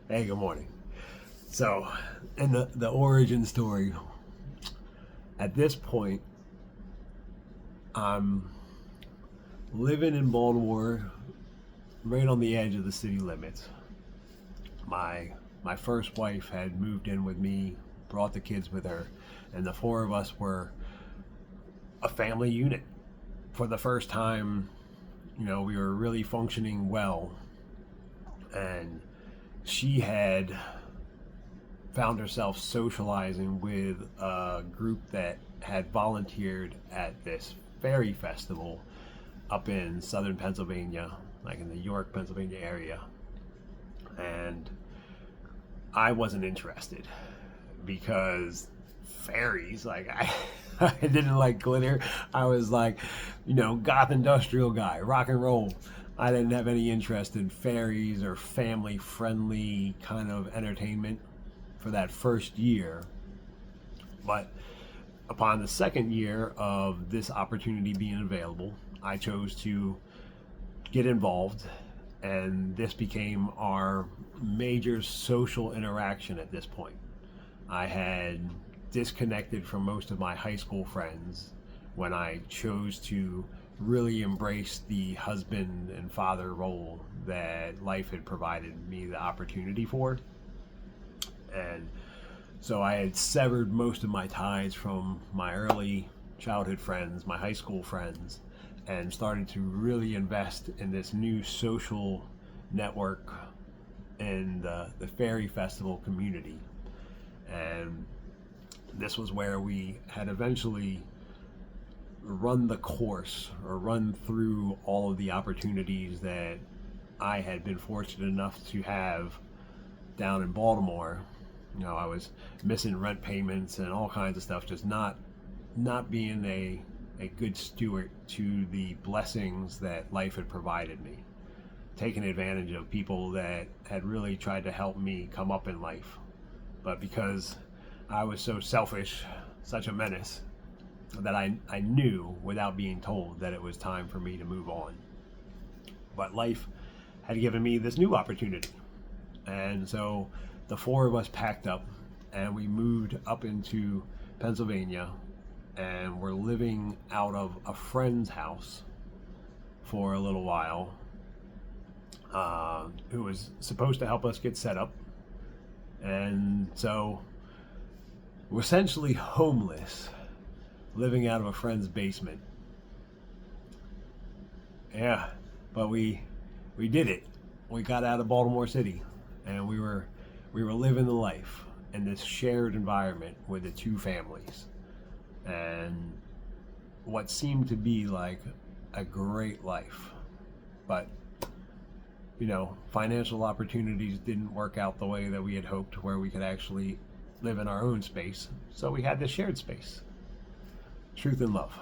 Hey, good morning. So, in the origin story, at this point, I'm living in Baltimore, right on the edge of the city limits. My my first wife had moved in with me, brought the kids with her, and the four of us were a family unit. For the first time, we were really functioning well, and she had found herself socializing with a group that had volunteered at this fairy festival up in southern Pennsylvania, like in the York, Pennsylvania area. And I wasn't interested because fairies, like I didn't like glitter. I was like, goth industrial guy, rock and roll. I didn't have any interest in fairies or family friendly kind of entertainment for that first year. But upon the second year of this opportunity being available, I chose to get involved, and this became our major social interaction at this point. I had disconnected from most of my high school friends when I chose to really embrace the husband and father role that life had provided me the opportunity for. And so I had severed most of my ties from my early childhood friends, my high school friends, and started to really invest in this new social network in the Fairy Festival community. And this was where we had eventually run the course or run through all of the opportunities that I had been fortunate enough to have down in Baltimore. I was missing rent payments and all kinds of stuff, just not being a good steward to the blessings that life had provided me, taking advantage of people that had really tried to help me come up in life. But because I was so selfish, such a menace, that I knew without being told that it was time for me to move on. But life had given me this new opportunity. And so the four of us packed up and we moved up into Pennsylvania, and we're living out of a friend's house for a little while, who was supposed to help us get set up. And so we're essentially homeless, living out of a friend's basement. Yeah, but we did it. We got out of Baltimore City, and we were living the life in this shared environment with the two families, and what seemed to be like a great life. But financial opportunities didn't work out the way that we had hoped, where we could actually live in our own space. So we had this shared space. Truth and love.